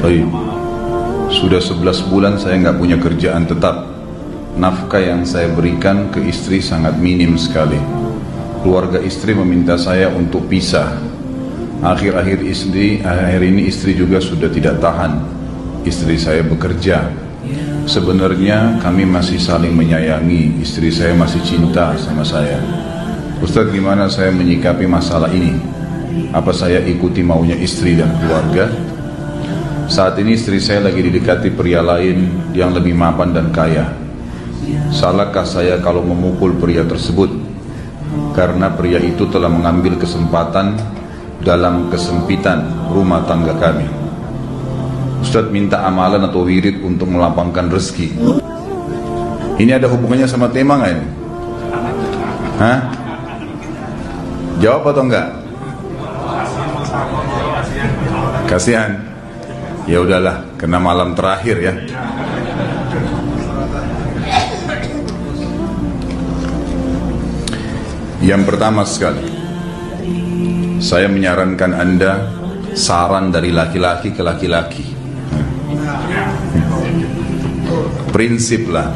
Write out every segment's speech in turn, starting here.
Baik. Sudah 11 bulan saya nggak punya kerjaan tetap. Nafkah yang saya berikan ke istri sangat minim sekali. Keluarga istri meminta saya untuk pisah. Akhir-akhir ini istri juga sudah tidak tahan. Istri saya bekerja. Sebenarnya kami masih saling menyayangi. Istri saya masih cinta sama saya. Ustaz, gimana saya menyikapi masalah ini? Apa saya ikuti maunya istri dan keluarga? Saat ini istri saya lagi didekati pria lain yang lebih mapan dan kaya. Salahkah saya kalau memukul pria tersebut? Karena pria itu telah mengambil kesempatan dalam kesempitan rumah tangga kami. Ustaz minta amalan atau wirid untuk melapangkan rezeki. Ini ada hubungannya sama tema nggak ini? Hah? Jawab atau enggak? Kasihan. Ya udahlah, kena malam terakhir ya. Yang pertama sekali, saya menyarankan Anda saran dari laki-laki ke laki-laki. Prinsiplah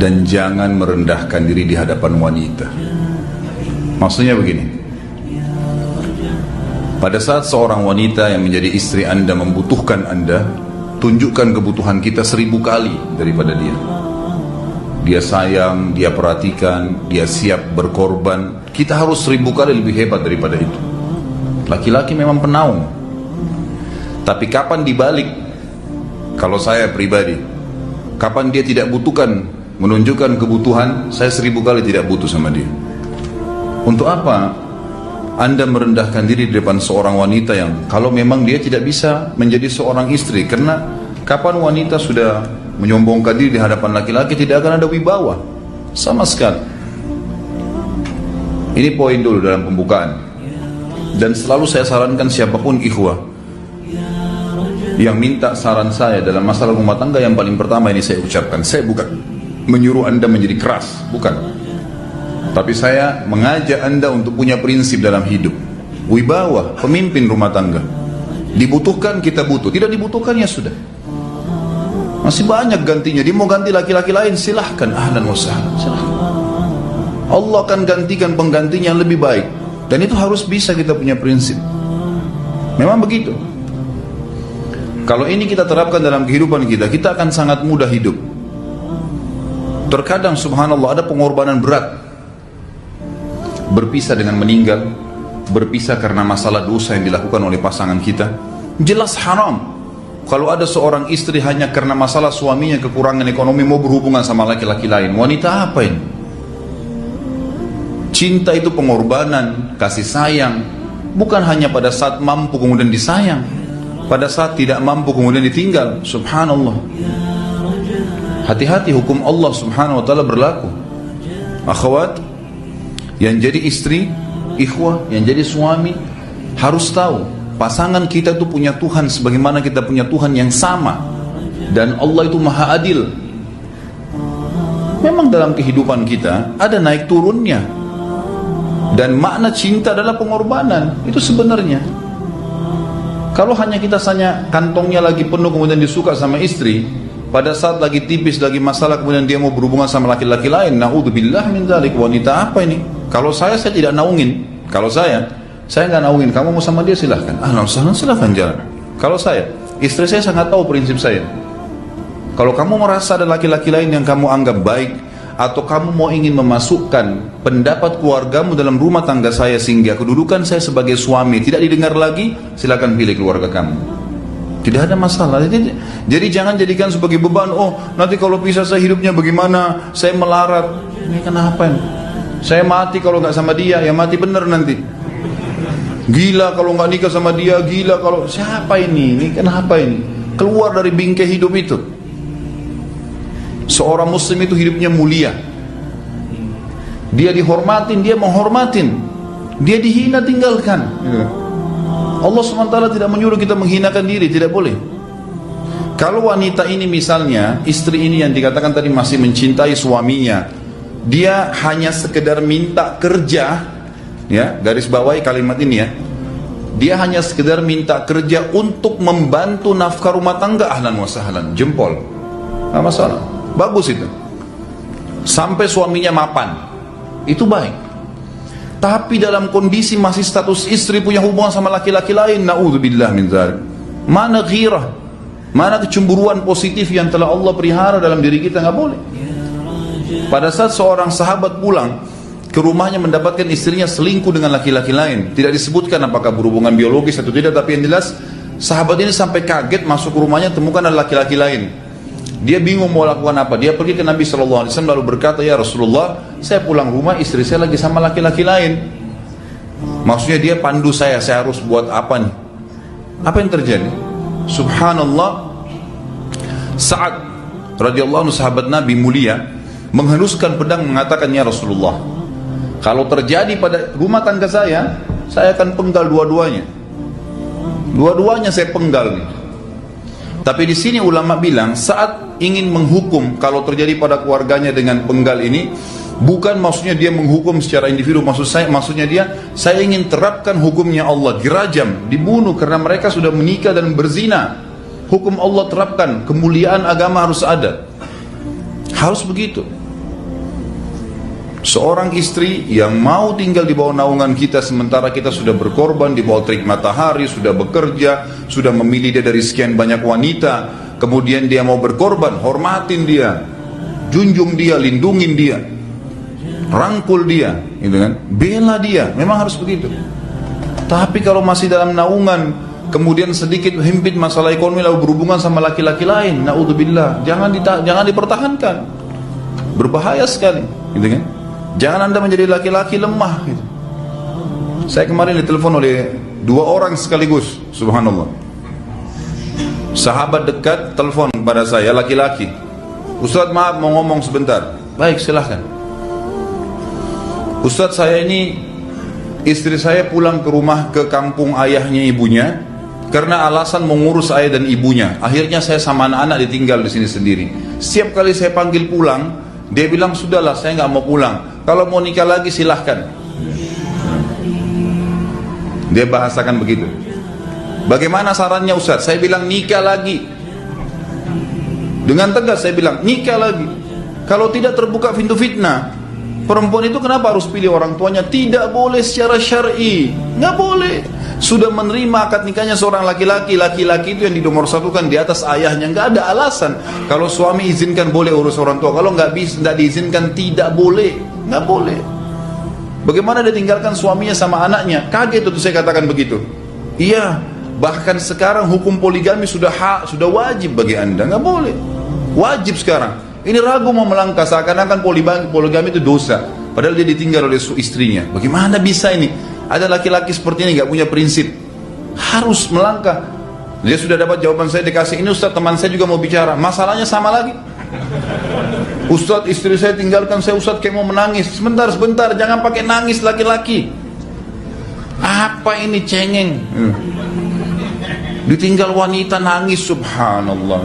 dan jangan merendahkan diri di hadapan wanita. Maksudnya begini. Pada saat seorang wanita yang menjadi istri Anda membutuhkan Anda, tunjukkan kebutuhan kita 1000 kali daripada dia. Dia sayang, dia perhatikan, dia siap berkorban. Kita harus 1000 kali lebih hebat daripada itu. Laki-laki memang penaung. Tapi kapan dibalik? Kalau saya pribadi, kapan dia tidak butuhkan, menunjukkan kebutuhan, saya 1000 kali tidak butuh sama dia. Untuk apa Anda merendahkan diri di depan seorang wanita yang kalau memang dia tidak bisa menjadi seorang istri? Karena kapan wanita sudah menyombongkan diri di hadapan laki-laki, tidak akan ada wibawa sama sekali. Ini poin dulu dalam pembukaan. Dan selalu saya sarankan siapapun ikhwah yang minta saran saya dalam masalah rumah tangga, yang paling pertama ini saya ucapkan, saya bukan menyuruh Anda menjadi keras, bukan. Tapi saya mengajak Anda untuk punya prinsip dalam hidup. Wibawa, pemimpin rumah tangga. Dibutuhkan, kita butuh. Tidak dibutuhkan, ya sudah. Masih banyak gantinya. Dia mau ganti laki-laki lain, silahkan. Ahlan wa sahlan, silahkan. Allah akan gantikan penggantinya yang lebih baik. Dan itu harus bisa kita punya prinsip. Memang begitu. Kalau ini kita terapkan dalam kehidupan kita, kita akan sangat mudah hidup. Terkadang subhanallah ada pengorbanan berat. Berpisah dengan meninggal, berpisah karena masalah dosa yang dilakukan oleh pasangan kita, jelas haram. Kalau ada seorang istri hanya karena masalah suaminya kekurangan ekonomi mau berhubungan sama laki-laki lain, wanita apa ini? Cinta itu pengorbanan, kasih sayang, bukan hanya pada saat mampu kemudian disayang, pada saat tidak mampu kemudian ditinggal. Subhanallah. Hati-hati, hukum Allah subhanahu wa ta'ala berlaku. Akhwat yang jadi istri, ikhwah, yang jadi suami, harus tahu pasangan kita itu punya Tuhan sebagaimana kita punya Tuhan yang sama. Dan Allah itu maha adil. Memang dalam kehidupan kita ada naik turunnya. Dan makna cinta adalah pengorbanan. Itu sebenarnya. Kalau hanya kita kantongnya lagi penuh kemudian disuka sama istri, pada saat lagi tipis, lagi masalah kemudian dia mau berhubungan sama laki-laki lain, na'udzubillah min dzalik, wanita apa ini? Kalau saya tidak naungin. Kalau saya nggak naungin. Kamu mau sama dia silahkan. Silahkan jalan. Kalau saya, istri saya sangat tahu prinsip saya. Kalau kamu merasa ada laki-laki lain yang kamu anggap baik, atau kamu mau ingin memasukkan pendapat keluargamu dalam rumah tangga saya sehingga kedudukan saya sebagai suami tidak didengar lagi, silahkan pilih keluarga kamu. Tidak ada masalah. Jadi jangan jadikan sebagai beban. Oh, nanti kalau pisah saya hidupnya bagaimana? Saya melarat. Ini kenapa ini? Saya mati kalau nggak sama dia, ya mati bener nanti. Gila kalau nggak nikah sama dia, gila kalau siapa ini? Ini kenapa ini? Keluar dari bingkai hidup itu. Seorang muslim itu hidupnya mulia. Dia dihormatin, dia menghormatin. Dia dihina, tinggalkan. Allah SWT tidak menyuruh kita menghinakan diri, tidak boleh. Kalau wanita ini misalnya, istri ini yang dikatakan tadi masih mencintai suaminya, dia hanya sekedar minta kerja, ya, garis bawahi kalimat ini ya, dia hanya sekedar minta kerja untuk membantu nafkah rumah tangga, ahlan wa sahlan, jempol, nggak masalah, bagus itu. Sampai suaminya mapan, itu baik. Tapi dalam kondisi masih status istri punya hubungan sama laki-laki lain, na'udzubillah min dzalik. Mana ghirah, mana kecemburuan positif yang telah Allah pelihara dalam diri kita, nggak boleh. Pada saat seorang sahabat pulang ke rumahnya mendapatkan istrinya selingkuh dengan laki-laki lain, tidak disebutkan apakah berhubungan biologis atau tidak, tapi yang jelas sahabat ini sampai kaget, masuk ke rumahnya temukan ada laki-laki lain. Dia bingung mau lakukan apa. Dia pergi ke Nabi SAW lalu berkata, ya Rasulullah, saya pulang rumah istri saya lagi sama laki-laki lain. Maksudnya dia pandu saya harus buat apa nih? Apa yang terjadi? Subhanallah, Sa'ad radhiyallahu anhu, sahabat Nabi mulia, menghenuskan pedang mengatakan, ya Rasulullah, kalau terjadi pada rumah tangga saya akan penggal dua-duanya. Dua-duanya saya penggal nih. Tapi di sini ulama bilang, saat ingin menghukum kalau terjadi pada keluarganya dengan penggal ini, bukan maksudnya dia menghukum secara individu, maksudnya saya ingin terapkan hukumnya Allah, dirajam, dibunuh karena mereka sudah menikah dan berzina. Hukum Allah terapkan, kemuliaan agama harus ada. Harus begitu. Seorang istri yang mau tinggal di bawah naungan kita sementara kita sudah berkorban di bawah terik matahari, sudah bekerja, sudah memilih dia dari sekian banyak wanita, kemudian dia mau berkorban, hormatin dia, junjung dia, lindungin dia, rangkul dia, gitu kan? Bela dia, memang harus begitu. Tapi kalau masih dalam naungan, kemudian sedikit himpit masalah ekonomi lalu berhubungan sama laki-laki lain, naudzubillah, jangan dipertahankan, berbahaya sekali, gitu kan? Jangan Anda menjadi laki-laki lemah gitu. Saya kemarin ditelepon oleh dua orang sekaligus, subhanallah. Sahabat dekat telepon kepada saya, laki-laki. Ustaz, maaf mau ngomong sebentar. Baik, silahkan. Ustaz, saya ini, istri saya pulang ke rumah ke kampung ayahnya ibunya karena alasan mengurus ayah dan ibunya. Akhirnya saya sama anak-anak ditinggal di sini sendiri. Setiap kali saya panggil pulang, dia bilang, sudahlah saya nggak mau pulang. Kalau mau nikah lagi silahkan. Dia bahasakan begitu. Bagaimana sarannya Ustaz? Saya bilang nikah lagi. Dengan tegas saya bilang nikah lagi. Kalau tidak terbuka pintu fitnah. Perempuan itu kenapa harus pilih orang tuanya? Tidak boleh secara syar'i. Nggak boleh. Sudah menerima akad nikahnya seorang laki-laki, laki-laki itu yang dinomorsatukan di atas ayahnya, nggak ada alasan. Kalau suami izinkan boleh urus orang tua, kalau nggak diizinkan tidak boleh, nggak boleh. Bagaimana dia tinggalkan suaminya sama anaknya? Kaget itu saya katakan begitu. Iya, bahkan sekarang hukum poligami sudah wajib bagi Anda, nggak boleh, wajib sekarang. Ini ragu mau melangkah seakan-akan poligami itu dosa, padahal dia ditinggal oleh istrinya. Bagaimana bisa ini? Ada laki-laki seperti ini gak punya prinsip, harus melangkah. Dia sudah dapat jawaban saya, dikasih ini Ustaz, teman saya juga mau bicara, masalahnya sama lagi. Ustaz, istri saya tinggalkan saya Ustaz, kayak mau menangis. Sebentar, jangan pakai nangis laki-laki. Apa ini cengeng? Ditinggal wanita nangis, subhanallah.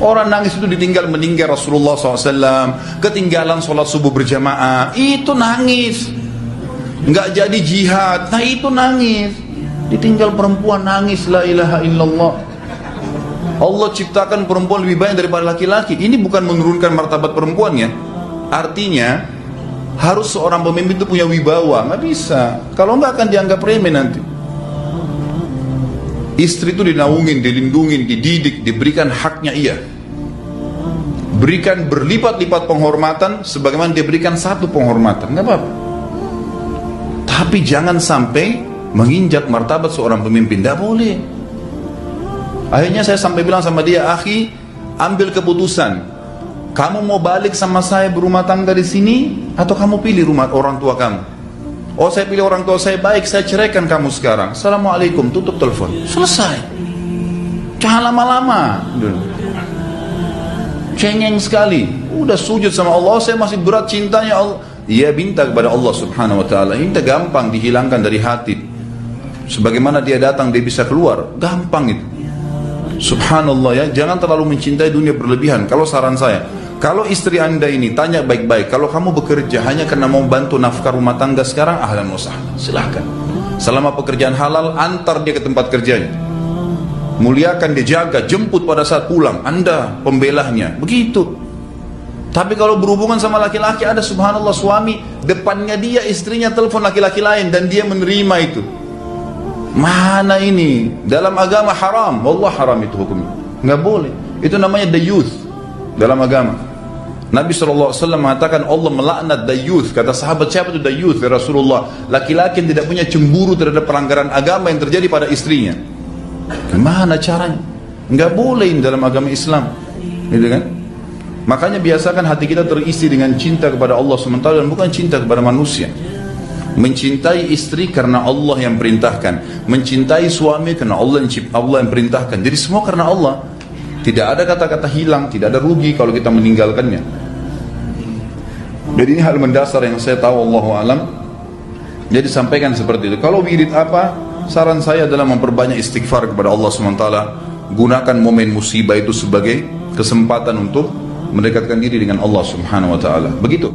Orang nangis itu ditinggal meninggal Rasulullah SAW, ketinggalan sholat subuh berjamaah, itu nangis. Nggak jadi jihad, nah itu nangis. Ditinggal perempuan nangis, la ilaha illallah. Allah ciptakan perempuan lebih banyak daripada laki-laki. Ini bukan menurunkan martabat perempuannya. Artinya harus seorang pemimpin itu punya wibawa. Nggak bisa, kalau nggak akan dianggap remeh nanti. Istri itu dinaungin, dilindungin, dididik, diberikan haknya ia. Berikan berlipat-lipat penghormatan sebagaimana dia berikan satu penghormatan, nggak apa-apa. Tapi jangan sampai menginjak martabat seorang pemimpin, tidak boleh. Akhirnya saya sampai bilang sama dia, akhi, ambil keputusan. Kamu mau balik sama saya berumah tangga di sini, atau kamu pilih rumah orang tua kamu? Oh, saya pilih orang tua saya, baik, saya ceraikan kamu sekarang. Assalamualaikum, tutup telepon, selesai. Jangan lama-lama. Cengeng sekali, udah sujud sama Allah, saya masih berat cintanya Allah. Ia minta kepada Allah subhanahu wa ta'ala, minta gampang dihilangkan dari hati. Sebagaimana dia datang dia bisa keluar, gampang itu. Subhanallah ya, jangan terlalu mencintai dunia berlebihan. Kalau saran saya, kalau istri Anda ini tanya baik-baik, kalau kamu bekerja hanya karena mau bantu nafkah rumah tangga sekarang, ahlan wa sahlan, silahkan. Selama pekerjaan halal, antar dia ke tempat kerjanya. Muliakan dia, jaga, jemput pada saat pulang. Anda pembelahnya. Begitu. Tapi kalau berhubungan sama laki-laki, ada subhanallah suami, depannya dia istrinya telepon laki-laki lain dan dia menerima itu. Mana ini? Dalam agama haram. Wallah haram itu hukumnya. Nggak boleh. Itu namanya dayuth dalam agama. Nabi SAW mengatakan Allah melaknat dayuth. Kata sahabat, siapa itu dayuth ya Rasulullah? Laki-laki yang tidak punya cemburu terhadap pelanggaran agama yang terjadi pada istrinya. Gimana caranya? Nggak boleh dalam agama Islam, gitu kan? Makanya biasakan hati kita terisi dengan cinta kepada Allah SWT dan bukan cinta kepada manusia. Mencintai istri karena Allah yang perintahkan, mencintai suami karena Allah yang perintahkan. Jadi semua karena Allah. Tidak ada kata-kata hilang, tidak ada rugi kalau kita meninggalkannya. Jadi ini hal mendasar yang saya tahu, Allahu alam. Jadi sampaikan seperti itu. Kalau wirid apa? Saran saya adalah memperbanyak istighfar kepada Allah SWT. Gunakan momen musibah itu sebagai kesempatan untuk mendekatkan diri dengan Allah Subhanahu wa taala. Begitu.